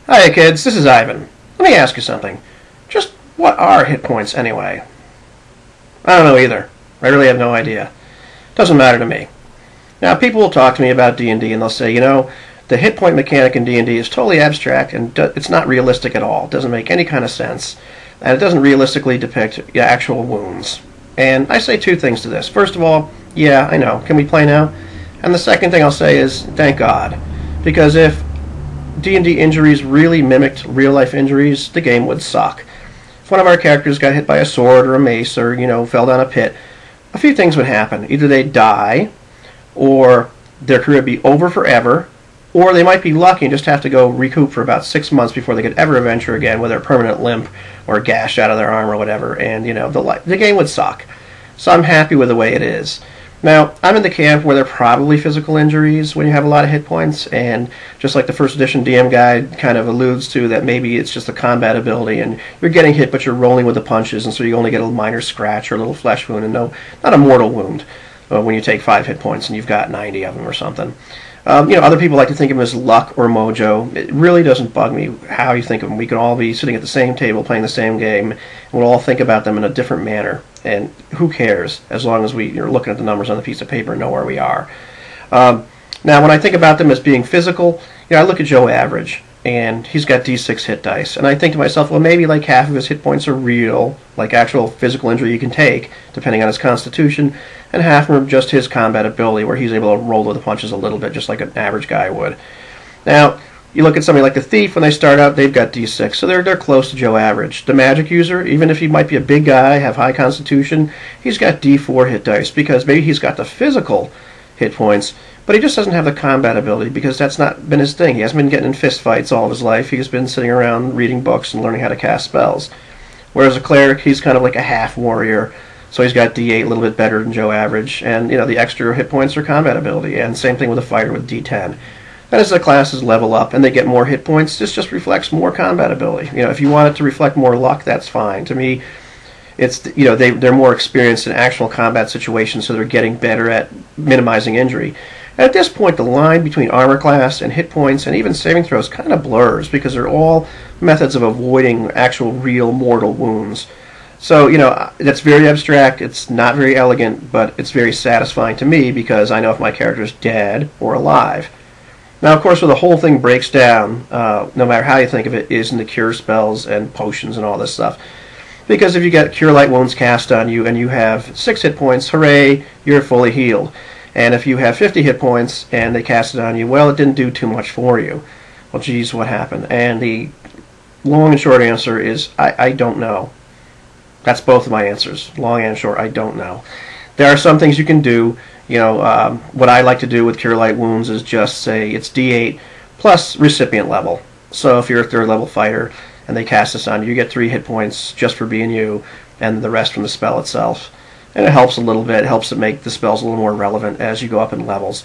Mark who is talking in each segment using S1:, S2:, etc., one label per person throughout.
S1: Hiya kids, this is Ivan. Let me ask you something. Just what are hit points anyway? I don't know either. I really have no idea. Doesn't matter to me. Now people will talk to me about D&D and they'll say, the hit point mechanic in D&D is totally abstract and it's not realistic at all. It doesn't make any kind of sense. And it doesn't realistically depict actual wounds. And I say two things to this. First of all, yeah, I know. Can we play now? And the second thing I'll say is, thank God. Because if D&D injuries really mimicked real-life injuries, the game would suck. If one of our characters got hit by a sword or a mace or, fell down a pit, a few things would happen. Either they'd die, or their career would be over forever, or they might be lucky and just have to go recoup for about 6 months before they could ever adventure again with a permanent limp or a gash out of their arm or whatever, and, the game would suck. So I'm happy with the way it is. Now, I'm in the camp where there are probably physical injuries when you have a lot of hit points, and just like the first edition DM guide kind of alludes to, that maybe it's just a combat ability, and you're getting hit but you're rolling with the punches, and so you only get a minor scratch or a little flesh wound, and not a mortal wound when you take 5 hit points and you've got 90 of them or something. Other people like to think of them as luck or mojo. It really doesn't bug me how you think of them. We could all be sitting at the same table playing the same game, and we'll all think about them in a different manner. And who cares, as long as we're looking at the numbers on the piece of paper and know where we are. Now, when I think about them as being physical, I look at Joe Average, and he's got D6 hit dice. And I think to myself, well, maybe like half of his hit points are real, like actual physical injury you can take, depending on his constitution, and half of them are just his combat ability, where he's able to roll with the punches a little bit, just like an average guy would. Now, you look at somebody like the Thief, when they start out, they've got D6, so they're close to Joe Average. The Magic User, even if he might be a big guy, have high constitution, he's got D4 hit dice, because maybe he's got the physical hit points, but he just doesn't have the combat ability, because that's not been his thing. He hasn't been getting in fist fights all of his life. He's been sitting around reading books and learning how to cast spells. Whereas a Cleric, he's kind of like a half warrior, so he's got D8 a little bit better than Joe Average, and the extra hit points are combat ability, and same thing with a Fighter with D10. And as the classes level up and they get more hit points, this just reflects more combat ability. If you want it to reflect more luck, that's fine. To me, it's they're more experienced in actual combat situations, so they're getting better at minimizing injury. And at this point, the line between armor class and hit points and even saving throws kind of blurs, because they're all methods of avoiding actual real mortal wounds. So, that's very abstract, it's not very elegant, but it's very satisfying to me, because I know if my character's dead or alive. Now, of course, where the whole thing breaks down, no matter how you think of it, is in the cure spells and potions and all this stuff. Because if you get Cure Light Wounds cast on you and you have 6 hit points, hooray, you're fully healed. And if you have 50 hit points and they cast it on you, well, it didn't do too much for you. Well, geez, what happened? And the long and short answer is, I don't know. That's both of my answers. Long and short, I don't know. There are some things you can do. What I like to do with Cure Light Wounds is just say it's D8 plus recipient level. So if you're a 3rd level fighter and they cast this on you, you get 3 hit points just for being you, and the rest from the spell itself. And it helps a little bit. It helps to make the spells a little more relevant as you go up in levels.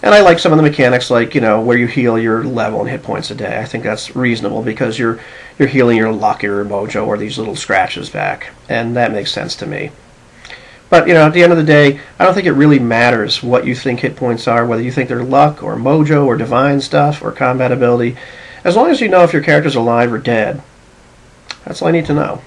S1: And I like some of the mechanics, like, where you heal your level and hit points a day. I think that's reasonable, because you're healing your luck or your mojo or these little scratches back. And that makes sense to me. But, at the end of the day, I don't think it really matters what you think hit points are, whether you think they're luck or mojo or divine stuff or combat ability. As long as you know if your character's alive or dead, that's all I need to know.